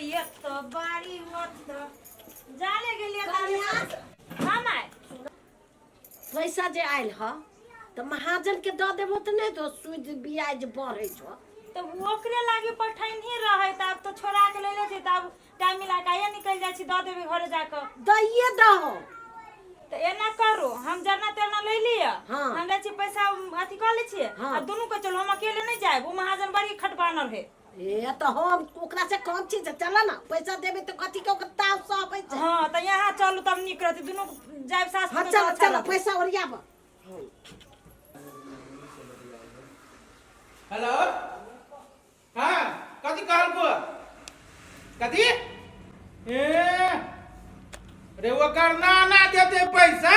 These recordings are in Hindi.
ये तो बारी होत जाने के लिए हम आए पैसा जे आयल ह तो महाजन के द देबो त नहीं तो सूद ब्याज बढ़े छ तो ओकरे लागे पठाइन ही रहे त अब तो छोड़ा के लेले छी तब टाइम मिला के आया निकल जाय छी द देबे घरे जाके दइए दहो तो एना करो हम जरना तेरना ले लिया हाँ। हम ले छी पैसा अथी कर ले छी हाँ। आ दोनों को चलो हम अकेले नहीं जाए वो महाजन बड़ी खटबानल है ए तो हम ओकरा से कम चीज चल ना पैसा देबे तो कथी के ओकर ताव सब छै हां तो यहाँ चलू तब निक रहती दोनों जाए सास हां चल चल पैसा ओरियाब हेलो हाँ कथी कहलको कथी रे ओकर नाना देते पैसा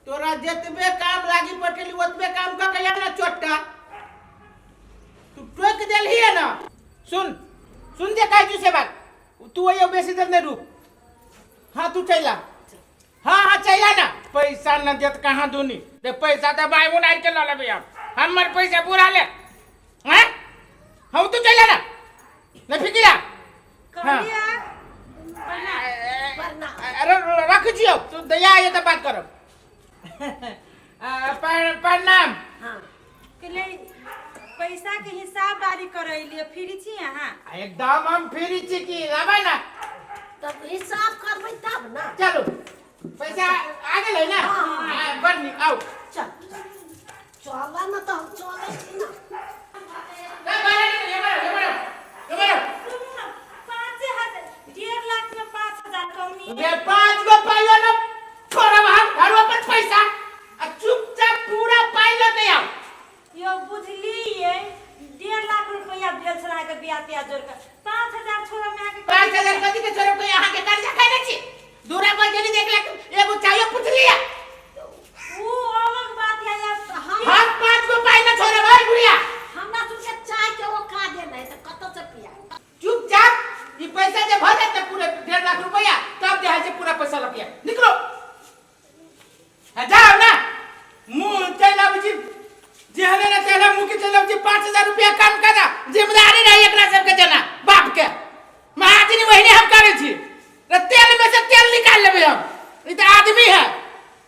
तोरा जतबे काम लागी पटेली ओतबे काम कर के ना चोट्टा तू टोक देलही है ना सुन सुन जे काजू से बात तू आयो बेसी देर नहीं रुक हाँ तू चला हाँ हाँ चला ना पैसा न देत कहाँ दूनी दे पैसा तो बाई मुन आई के ला लेबे हमर पैसा पूरा ले हैं हम तू चला ना नहीं फिकिरा कहलिया अरे रख जियो तू दया ये तो बात करो प्रणाम हां के ले पैसा के हिसाब बारी करैलिए फ्री छी यहाँ एकदम हम फ्री छी की रहबे ना तब हिसाब करबै तब ना चलो पैसा आ गेलै ना हां बन्नी आओ चल चल ना तो हम चले छी ना ए बारे ये बारे 5,000 लाख में 5,000 कमी बे पांच गो पाइयो ना छोड़ा हम घरवा पर पैसा आ चुपचाप पूरा पाइ लेते आओ यो बुझलिए 1.5 लाख रुपया भेल छला के बियाह तिया जोड़ के 5,000 छोड़ा में आके 5,000 कथी के छोड़ो कोई यहाँ के कर्जा खाइले छी दूरा पर गेली देख ले एगो चाहिए पूछ लिया वो अलग बात है यार हम पांच गो पाइ ना छोड़े भाई बुढ़िया हमरा तुझे चाय के वो खा दे नहीं तो कतो से पिया चुपचाप ये पैसा जब भर जाते पूरे 1.5 लाख रुपया तब दे से पूरा पैसा लगिया निकलो जाओ ना मुंह चला बुझी जेहने ना तेरा मुंह के चला बुझी 5,000 रुपया कम करा जिम्मेदारी रही एकरा सब के जना बाप के महाजनी वही हम करे छी रे तेल में से तेल निकाल लेबे हम ई त आदमी है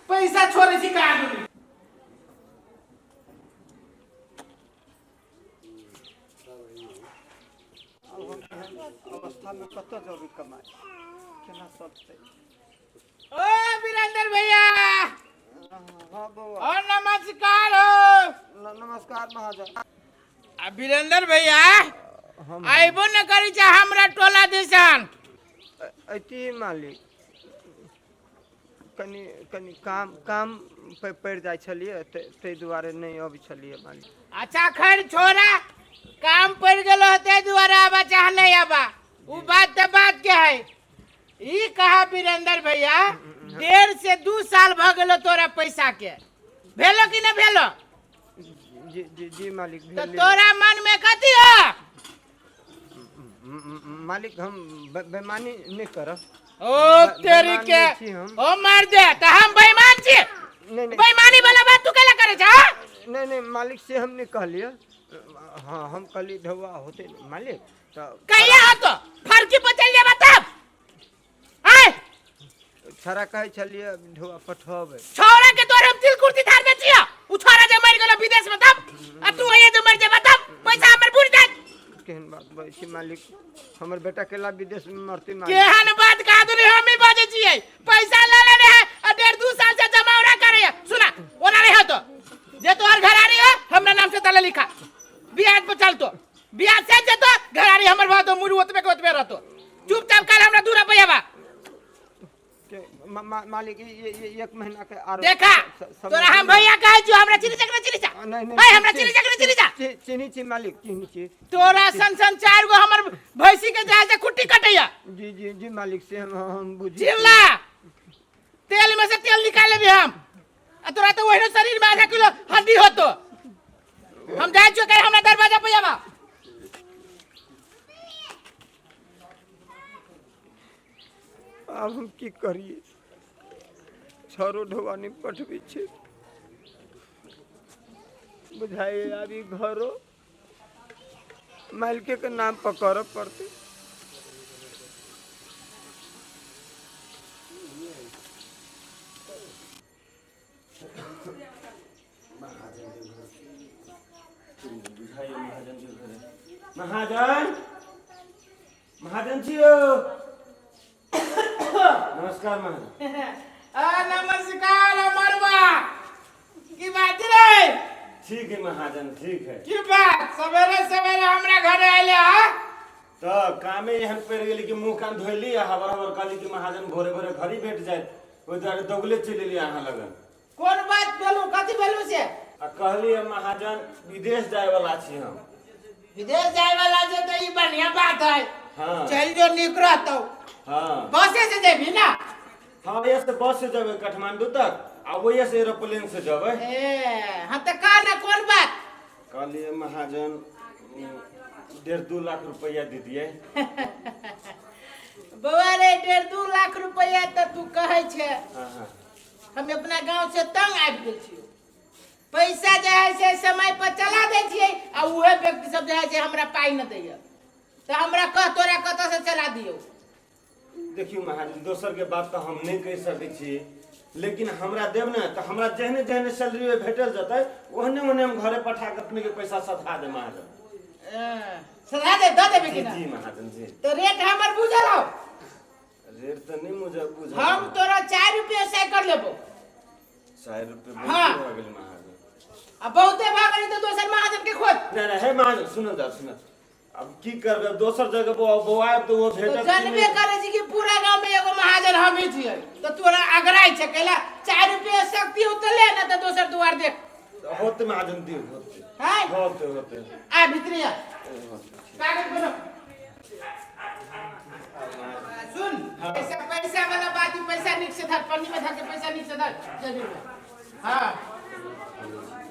पैसा छोड़े छी का आदमी अवस्था में कत जरूर कमाए केना चलते ओ वीरेंद्र भैया हाँ बउआ और नमस्कार हो नमस्कार महाजन वीरेंद्र भैया हम आइबो न करी छ हमरा टोला दिसन अति मालिक कनी कनी काम काम पे पड़ जाय छलिए ते दुआरे नहीं अबै छलिए मालिक अच्छा खैर छोरा काम पड़ गेलो ते दुआरे आबा चाह नहीं आबा उ बात त बात के है ई कहा वीरेंद्र भैया 1.5 से 2 साल भ गेलो तोरा पैसा के भेलो कि न भेलो जी जी जी मालिक तो तोरा मन में कथी हो मालिक हम बेईमानी नहीं करब ओ तेरी के ओ मार दे त हम बेईमान छी नहीं नहीं बेईमानी वाला बात तू केला करे छ नहीं नहीं मालिक से हम नहीं कहलिए हाँ हम कहली धवा होते मालिक तो कहिया हो तो फर्की पर चल जाबा तब आय छरा कहे छलिए धवा पठबे छोरा के तोर हम तिल कुर्ती धार दे छिया उ छोरा जे मर गेलो विदेश में तब आ तू ये जे मर जेबा तब पैसा हमर बुड़ जात केहन बात बोलै छी मालिक हमर बेटा केला विदेश में मरती मालिक केहन बात का दूरी हम ही बाजे छियै पैसा ले लेने है आ 1.5-2 साल से जमा उड़ा करे है सुना ओना नहीं हो तो जे तोहर घरारी है हमरा नाम से तले लिखा ब्याज पर चल तो ब्याज से जे तो घरारी हमर बात मुरु ओतबे के ओतबे रहतो चुपचाप कर हमरा 2 रुपया बा मालिक ये 1 महीना के आरो देखा तोरा हम भैया कहे जो हमरा चिनी चकना चिनी जा ए हमरा चिनी चकना चिनी जा चिनी छी मालिक चिनी छी तोरा सन 4 गो हमर भैंसी के जाल से खुट्टी कटैया जी जी जी मालिक से हम बुझी चिल्ला तेल में से तेल निकाल लेबे हम आ तोरा तो वही शरीर में आधा किलो हड्डी होतो हम जाय छो कहे हमरा दरवाजा पे आवा अब हम की करिए छरो ढोवानी पठबी छे बुझाए अभी घरो मालिके के नाम पर करब पड़ते। महाजन महाजन जी हो। नमस्कार महाजन। नमस्कार मरवा की बात रे? ठीक है महाजन ठीक है। की बात सवेरे सवेरे हमरा घरे आइले हा? तो कामे एहन पड़ गेली कि मुंह कान धोइली हबर हबर कहली कि महाजन भोरे भोरे घर ही बैठ जाए ओइ दुआरे दौगले चलि अहाँ लगन। कौन बात बोलू कथी बोलू से? आ कहली महाजन विदेश जाए वाला छी हम। विदेश जाए वाला जे तो ई बढ़िया बात है। हाँ चल जो निकरा तो हाँ बसे से जेबी ना? हाँ ये से बस से जाबे काठमांडू तक आ वही से एरोप्लेन से जाबे। हाँ तो का ना कौन बात? कहली महाजन 1.5-2 लाख रुपया दे दिए। बउआ रे 1.5-2 लाख रुपया तो तू कहे छे। हाँ हाँ हम अपना गांव से तंग आबि गेल छियै। पैसा जे है से समय पर चला दै छियै आ उहे व्यक्ति सब जे है से हमरा पाई न दैय। तो हमरा कह तोरा कत से चला दियो? देखियो महाजन दोसर के बात तो हम नहीं कह सकै छी लेकिन हमरा देब ना तो हमरा जहने जहने सैलरी में भेटल जतै ओहने ओहने हम घरे पठा के अपने के पैसा सधा दे महाजन। सधा दे द देबे कि ना? जी महाजन जी। तो रेट हमर बुझल हो? रेट तो नहीं मुझे बुझा। हम तोरा 4 रुपया साइकिल लेबो। 4 रुपए हाँ। हो गेल महाजन। अब बहुते भागली तो दोसर महाजन के खोज। नहीं हे महाजन सुनो जा सुनो। अब की करबे दोसर जगह बोआब तो वो तो भेटत जानबे करे छी कि पूरा गांव में एगो महाजन हम ही छियै। तो तोरा अगराई छे कैला 4 रुपया शक्ति उतले ना तो दोसर दुआर देख। होते महाजन दी होते। हां होते होते। आ भीतरिया कागज बनो। सुन पैसा वाला बात ही पैसा निक से धर पन्नी में धर के पैसा निक से धर जेबी में। हां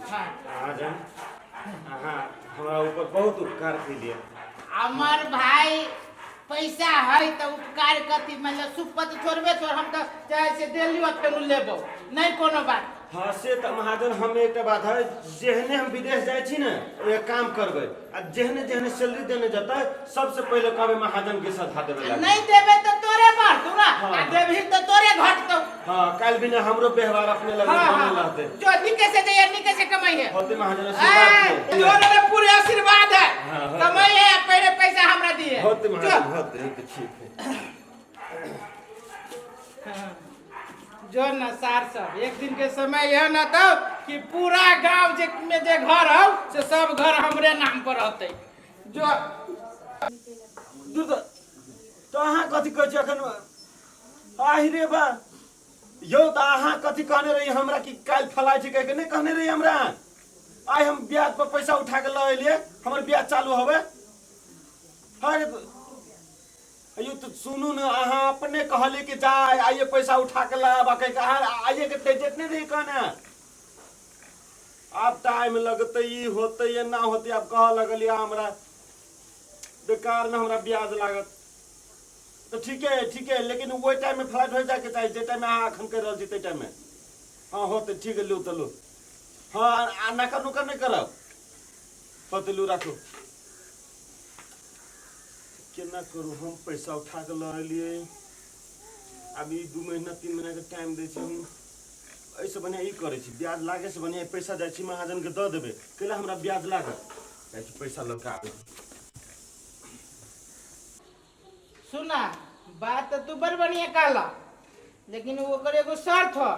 हां महाजन हाँ हमरा ऊपर बहुत उपकार कैलिए। हमार भाई पैसा है तो उपकार कथी मतलब सुपत छोड़बे छोड़ हम तो चाहे से दिल्ली फेर लेबो नहीं कोनो बात। हाँ से तो महाजन हम एक बात है जेहने हम विदेश जाए छी ना एक काम करबे आ जेहने जेहने सैलरी देने जता सबसे पहले कहबे महाजन के साथ देबे लागे। नहीं देबे तो तोरे मार तू ना हाँ। आ देबही तो तोरे घटतो। हाँ कल बिना हमरो व्यवहार अपने लगे बनल रहते। जो निके से दे निके से कमाई है। होते महाजन आशीर्वाद दे। जो रे पूरे आशीर्वाद है। हाँ, हाँ। कमाई है पहले पैसा हमरा दिए। होते महाजन होते तो ठीक है। जो न सार सब एक दिन के समय यह न तो कि पूरा गांव जे में जे घर हो से सब घर हमरे नाम पर रहते। जो दूर तो अहाँ कथी कहै छी अखन आहि रे बा यौ तो अहाँ कथी कहने रही हमरा कि काल फलाइ छी कह के नहीं कहने रही हमरा। आइ हम ब्याज पर पैसा उठा के ल एलिए हमर ब्याज चालू होबे। अरे अयो तो सुनू न अहाँ अपने कहले कि जा आइए पैसा उठा के लाबा कह के अहाँ आइए के तेजत नहीं रही कहने। अब टाइम लगते ई होते ये ना होते अब कह लगलिए हमरा बेकार में हमरा ब्याज लागत। तो ठीक है लेकिन वो टाइम में फ्लाइट हो जाके चाहिए जे टाइम में अहाँ अखन कर रहल छी ते टाइम में। हाँ होते ठीक है लू तो लू। हाँ नकर नुकर नहीं करब होते लू राखू। केना करू हम पैसा उठा के ल एलिए अभी 2 महीना 3 महीना के टाइम दे छी हम ऐसे बढ़िया ई करे छी ब्याज लागे से बढ़िया पैसा जाय छी महाजन के द देबे कैला हमरा ब्याज लागत जाय छी पैसा लौटा आबे। सुना बात तो तू बड़ बढ़िया कहला लेकिन वो करे एगो शर्त हो।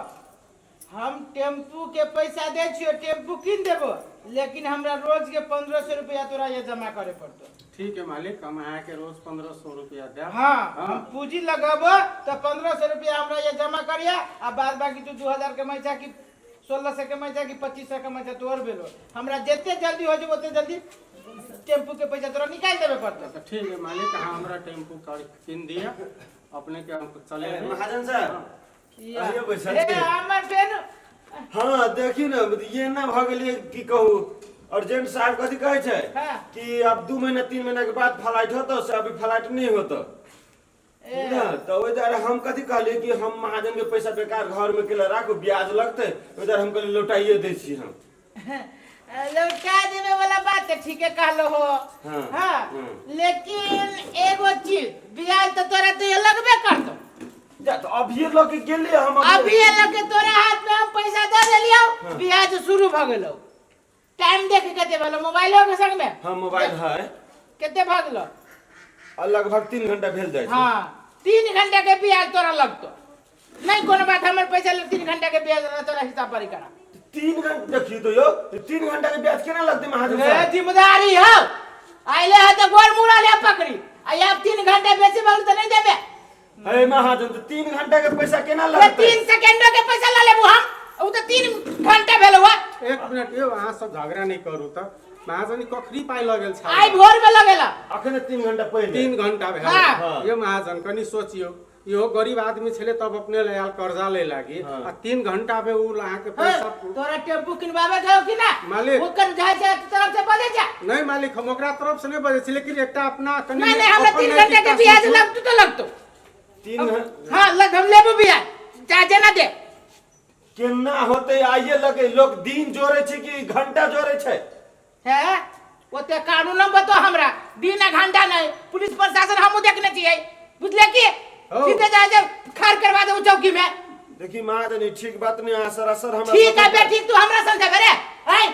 हम टेम्पू के पैसा दे छियो टेम्पू किन देबो लेकिन हमरा रोज के 1500 रुपया तोरा ये जमा करे पड़तो। ठीक है मालिक हम आया के रोज 1500 रुपया दे। हाँ हम पूंजी लगाबो तो 1500 रुपया हमरा ये जमा करिया आ बाद बाकी तू 2000 के मैचा की 1600 के मैचा की 2500 के मैचा तोर बेलो हमरा जितने जल्दी हो जाए उतने जल्दी टेम्पू के पैसा तोरा निकाल देबे पड़तो। तो ठीक है मालिक हाँ हमरा टेम्पू किन दिया अपने के हम चले महाजन साहब आइए बैठल ए छी। हमर बेन हाँ देखी ना ये ना भ गेलिए की कहू अर्जेंट साहब कथी कहे छे हाँ। कि अब 2 महीना 3 महीना के बाद फ्लाइट होतो से अभी फ्लाइट नहीं होतो ना तो ओइ द्वारा हम कथी कहलिए कि हम महाजन के पैसा बेकार घर में केला राखू ब्याज लगते ओइ द्वारा हम कहलिए लौटाइए दै छी हम। लौटा देवे वाला बात है, ठीक है कहलो हो। हाँ, हाँ, हाँ। लेकिन एगो चीज ब्याज तो तोरा तो लगबे कर दो। जा तो अभी लोग गेले हम अभी ये लग के तोरा हाथ में हम पैसा दे देलियो, हाँ। ब्याज शुरू भ गेलो। टाइम देख के कते भेलो मोबाइल हो के संग में? हाँ मोबाइल है। कते भ गेलो? लगभग 3 घंटा भेल जाए। हाँ, 3 घंटे के ब्याज तोरा लगतो। नहीं कोनो बात, हमर पैसा ले 3 घंटे के ब्याज ना तोरा हिसाब परी करा। 3 घंटे देखिए तो यो 3 घंटा के ब्याज केना लगते महाजन ए साहब? जिम्मेदारी हो, आइले है तो गोर मुड़ा ले पकड़ी। आ आप 3 घंटे बेसी भल तो नहीं देबे। अरे महाजन तो 3 घंटा के पैसा केना ये लगते? 3 सेकंड के पैसा ला लेबू हम, उ तो 3 घंटे भेल हुआ। 1 मिनट यो अहाँ सब झगड़ा नहीं करू त महाजन कखरी पाई लगल छ आई भोर में लगेला। अखने 3 घंटा पहले 3 घंटा भेल हाँ। यो महाजन कनी सोचियो यो गरीब आदमी छले तब अपने ले आल कर्जा ले लागी हाँ। आ 3 घंटा में उ अहाँ के पैसा तोरा टेम्पू किनवावे गयो कि ना? मालिक। ओकर जाय से तरफ से बजे जा। नहीं मालिक हम ओकरा तरफ से नहीं बजे छी, लेकिन एकटा अपना कनी नहीं नहीं, हमरा 3 घंटे के ब्याज लगतो तो लगतो। 3 घंटा हां लग हम लेबू ब्याज, चाहे ना दे। केना होते आइए लगे लोग दिन जोड़े छै कि घंटा जोड़े छै? है ओते कानून बतो हमरा, दिन आ घंटा नहीं। पुलिस प्रशासन हमू देखने चाहिए, बुझले की? ओ। सीधे जा जा खार करवा दे चौकी में। देखी महाजन ठीक बात नहीं आ सरासर हमरा ठीक है बे, ठीक तू हमरा समझाबे रे। हैं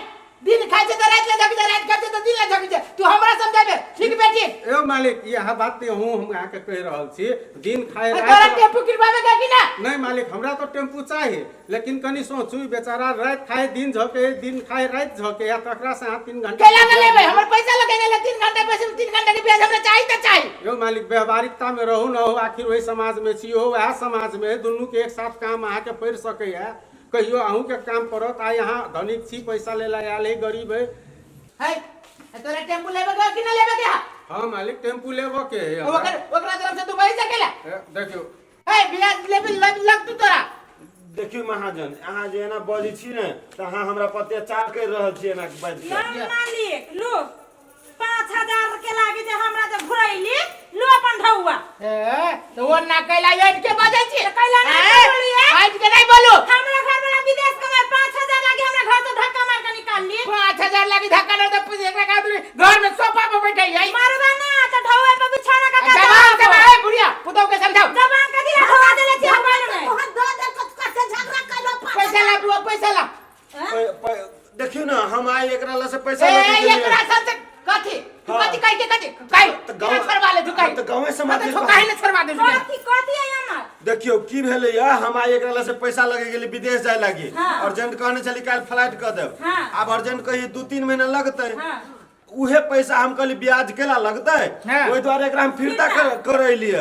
दिन खाइ छै त रात ले जग जा, रात खाइ छै त दिन ले जग जा। तू हमरा समझाबे, ठीक बे ठीक। ए मालिक यह बात ते हूं हम अहाँ के कह रहल छी, दिन खाए तोरा रात टेम्पू किनवावे का कि ना? नहीं मालिक हमरा तो टेम्पू चाहिए, लेकिन कनी सोचू बेचारा रात खाए दिन झके, दिन खाए रात झके या तकरा से हां 3 घंटा केला न लेबे, हमर पैसा लगेने ले 3 घंटे पैसे 3 घंटे के ब्याज हमरा चाहिए त चाहिए। यो मालिक व्यवहारिकता में रहू न हो, आखिर वही समाज में छी हो, वह समाज में दुनू के एक साथ काम अहाँ के पड़ सके है। कहियो अहू के काम पड़त आ यहाँ धनिक छी पैसा ले ला आले गरीब है। है तोरा टेम्पू लेबे का कि ना लेबे के? हाँ मालिक टेम्पू लेबो के है ओकरा तरफ से तू बही सकेला। देखियो है ब्याज लेबे लग तू तोरा। देखियो महाजन अहाँ जे ना बजै छी ने त अहाँ हमरा अत्याचार कर रहल छी ना बात यार मालिक लोग 5000 के लागे जे हमरा जे घुरैली लो अपन ढौआ। ए तो वो ना कैला हट के बजै छी। कैला ना बोलिए, हट के नहीं बोलू। हमरा घर वाला विदेश कमाए 5000 लागे हमरा घर से धक्का मार के निकाल ली। 5000 लगी धक्का न तो पूछ एकरा का दूरी घर में सोफा पे बैठे है। मारवा ना त ढौआ पे बिछाना का जवाब दे भाई बुढ़िया पुतो के समझाओ। जबान का दिला ढौआ देले छी मोबाइल में। तोहर दो दे कत से झगड़ा कैलो पैसा ला तू पैसा ला। देखियो ना हम आए एकरा ला से पैसा ए लेके एकरा सब कथि हाँ। कथि कहि के कथि कहि तो गाँव- छोड़वा ले झुकाई तो गाँवे समाज के झुकाई ने छोड़वा दे झुकाई। कथि है हमर? देखियो की भेले या हम आए एकरा ला से पैसा लगे गेली विदेश जाय लागी। हाँ। अर्जेंट कहने चली काल फ्लाइट कर देब। हाँ। अब अर्जेंट कही 2-3 महीना लगते। हां उहे पैसा हम कहली ब्याज केला लगते हाँ। ओइ द्वारे एकरा हम फिरता करैली।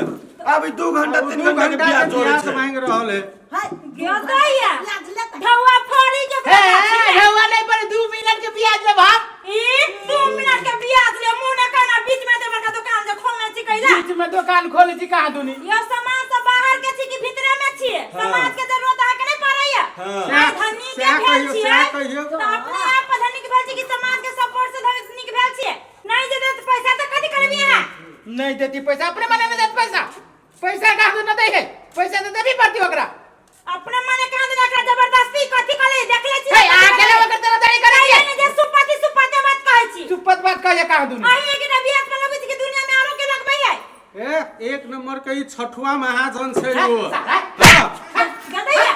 अभी 2 घंटा 3 घंटा के ब्याज जोड़े ब्याज छै। मांग रहल है। हाय गदैया ब्याज ले ढौआ फोड़ी के ए ढौआ नहीं पर 2 मिनट के ब्याज ले भाग। ई 2 मिनट के ब्याज ले मुंह न कहना बीच में देवर का दुकान जे खोलने छी कैला। बीच में दुकान खोले छी कहां दुनी। यो समाज से बाहर के छी कि भीतरे में छी? समाज के जरूरत है कि नहीं पड़ैया? हाँ। धनी के सएह भेल कहियो, छी सएह कहियो। तो अपने आप धनी के भेल छी कि समाज के सपोर्ट से धनी के भेल छी? नहीं दे तो पैसा तो कथि करबी है? नहीं देती पैसा अपने मने में देत पैसा। पैसा का न दे है, पैसा तो देबी पड़ती ओकरा। अपने मने कांद रखा जबरदस्ती कथि करे देख ले छी? हे आ गेले ओकर तरह दाढ़ी करे नहीं नहीं जे सुपति बात कहै छी। चुपत बात कहे कहां दुनी। अही के बियाह में लगै छी कि दुनिया में आरो के लगबै है? ए एक नंबर के ई छठुआ महाजन छै हैं, वो। साला। हाँ। गदैया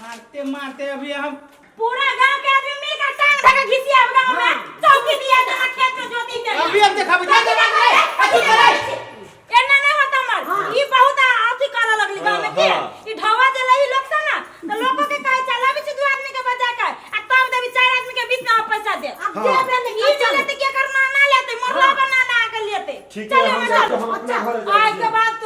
मारते मारते अभी हम पूरा गांव के आदमी मिलकर टांग धके घिसिया गांव में चौकी दिया जना खेत में जोती दे। अभी हम देखाबे जा अथी करे एना नहीं होता मर ई बहुत अथी करे लगली गांव में के ई ढवा जे लई लोग स ना तो लोगों के कहे चला भी 2 आदमी के बजा के आ तब देबी 4 आदमी के बीच में पैसा दे। अब दे दे ई चले तो क्या करना ना लेते मोरला बना ना के लेते। ठीक है हम जाते हम अपने घर आज के बाद